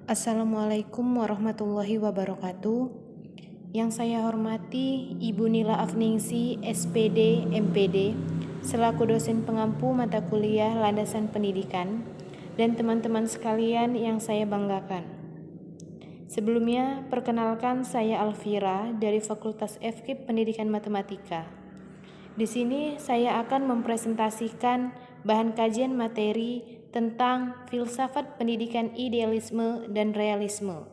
Assalamualaikum warahmatullahi wabarakatuh. Yang saya hormati Ibu Nila Afningsi, SPD, MPD, selaku dosen pengampu mata kuliah Landasan Pendidikan, dan teman-teman sekalian yang saya banggakan. Sebelumnya, perkenalkan saya Alfira dari Fakultas FKIP Pendidikan Matematika. Di sini saya akan mempresentasikan bahan kajian materi tentang filsafat pendidikan idealisme dan realisme.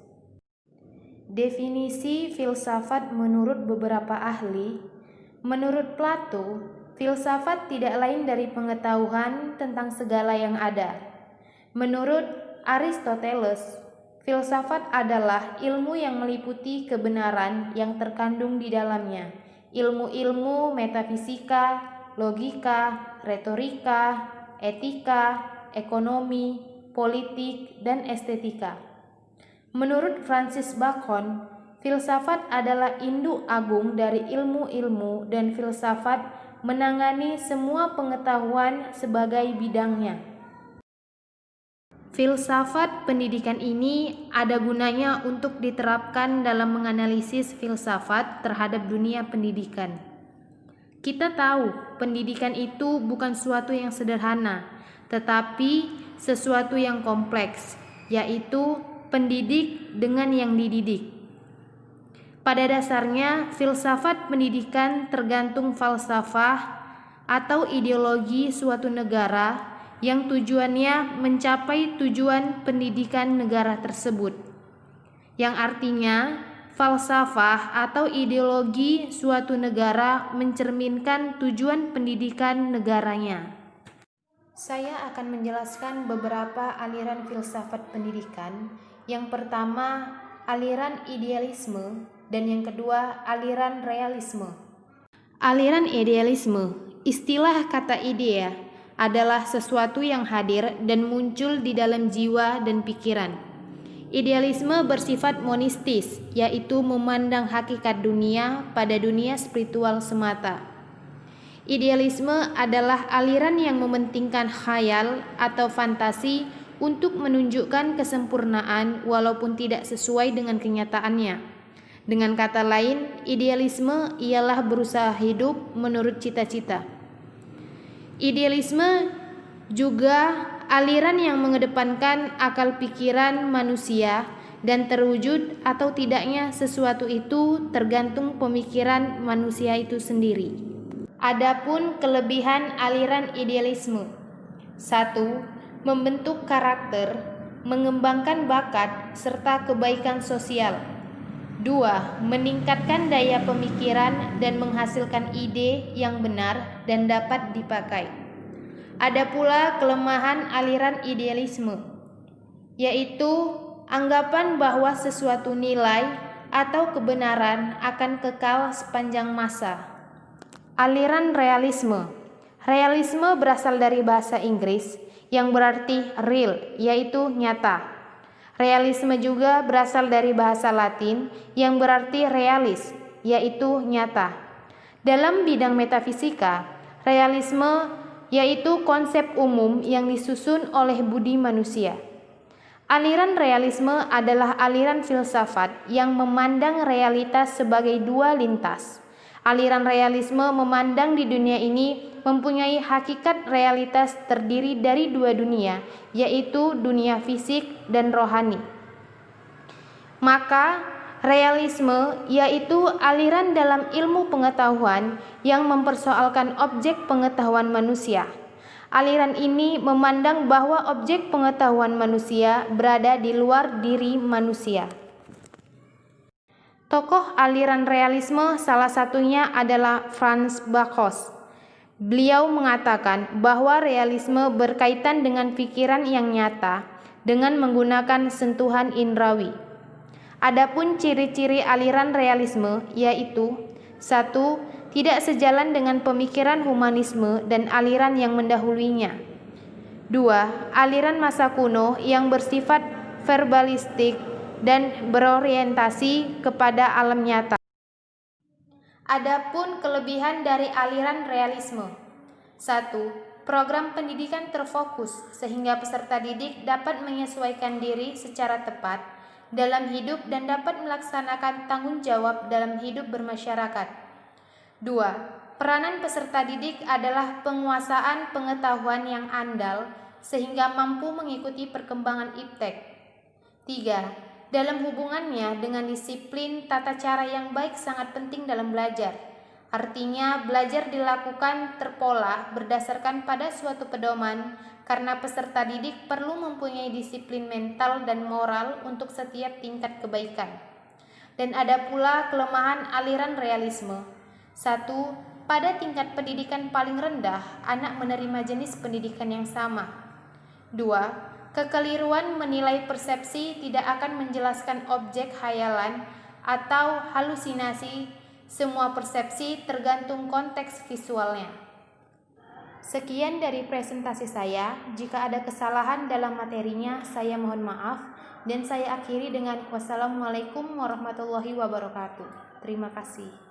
Definisi filsafat menurut beberapa ahli. Menurut Plato, filsafat tidak lain dari pengetahuan tentang segala yang ada. Menurut Aristoteles, filsafat adalah ilmu yang meliputi kebenaran yang terkandung di dalamnya. Ilmu-ilmu metafisika, logika, retorika, etika, ekonomi, politik, dan estetika. Menurut Francis Bacon, filsafat adalah induk agung dari ilmu-ilmu dan filsafat menangani semua pengetahuan sebagai bidangnya. Filsafat pendidikan ini ada gunanya untuk diterapkan dalam menganalisis filsafat terhadap dunia pendidikan. Kita tahu pendidikan itu bukan suatu yang sederhana, tetapi sesuatu yang kompleks, yaitu pendidik dengan yang dididik. Pada dasarnya, filsafat pendidikan tergantung falsafah atau ideologi suatu negara yang tujuannya mencapai tujuan pendidikan negara tersebut, yang artinya falsafah atau ideologi suatu negara mencerminkan tujuan pendidikan negaranya. Saya akan menjelaskan beberapa aliran filsafat pendidikan. Yang pertama, aliran idealisme, dan yang kedua, aliran realisme. Aliran idealisme, istilah kata idea, adalah sesuatu yang hadir dan muncul di dalam jiwa dan pikiran. Idealisme bersifat monistis, yaitu memandang hakikat dunia pada dunia spiritual semata. Idealisme adalah aliran yang mementingkan khayal atau fantasi untuk menunjukkan kesempurnaan walaupun tidak sesuai dengan kenyataannya. Dengan kata lain, idealisme ialah berusaha hidup menurut cita-cita. Idealisme juga aliran yang mengedepankan akal pikiran manusia dan terwujud atau tidaknya sesuatu itu tergantung pemikiran manusia itu sendiri. Adapun kelebihan aliran idealisme: 1. Membentuk karakter, mengembangkan bakat serta kebaikan sosial. 2. Meningkatkan daya pemikiran dan menghasilkan ide yang benar dan dapat dipakai. Ada pula kelemahan aliran idealisme, yaitu anggapan bahwa sesuatu nilai atau kebenaran akan kekal sepanjang masa. Aliran realisme. Realisme berasal dari bahasa Inggris yang berarti real, yaitu nyata. Realisme juga berasal dari bahasa Latin yang berarti realis, yaitu nyata. Dalam bidang metafisika, realisme yaitu konsep umum yang disusun oleh budi manusia. Aliran realisme adalah aliran filsafat yang memandang realitas sebagai dua lintas. Aliran realisme memandang di dunia ini mempunyai hakikat realitas terdiri dari dua dunia, yaitu dunia fisik dan rohani. Maka, realisme yaitu aliran dalam ilmu pengetahuan yang mempersoalkan objek pengetahuan manusia. Aliran ini memandang bahwa objek pengetahuan manusia berada di luar diri manusia. Tokoh aliran realisme salah satunya adalah Franz Bacon. Beliau mengatakan bahwa realisme berkaitan dengan pikiran yang nyata dengan menggunakan sentuhan indrawi. Adapun ciri-ciri aliran realisme yaitu: 1. Tidak sejalan dengan pemikiran humanisme dan aliran yang mendahulunya. 2. Aliran masa kuno yang bersifat verbalistik dan berorientasi kepada alam nyata. Adapun kelebihan dari aliran realisme: 1. Program pendidikan terfokus sehingga peserta didik dapat menyesuaikan diri secara tepat dalam hidup dan dapat melaksanakan tanggung jawab dalam hidup bermasyarakat. 2. Peranan peserta didik adalah penguasaan pengetahuan yang andal sehingga mampu mengikuti perkembangan iptek. 3. Dalam hubungannya dengan disiplin, tata cara yang baik sangat penting dalam belajar. Artinya, belajar dilakukan terpola berdasarkan pada suatu pedoman karena peserta didik perlu mempunyai disiplin mental dan moral untuk setiap tingkat kebaikan. Dan ada pula kelemahan aliran realisme. 1. Pada tingkat pendidikan paling rendah, anak menerima jenis pendidikan yang sama. 2. Kekeliruan menilai persepsi tidak akan menjelaskan objek hayalan atau halusinasi. Semua persepsi tergantung konteks visualnya. Sekian dari presentasi saya. Jika ada kesalahan dalam materinya, saya mohon maaf. Dan saya akhiri dengan wassalamualaikum warahmatullahi wabarakatuh. Terima kasih.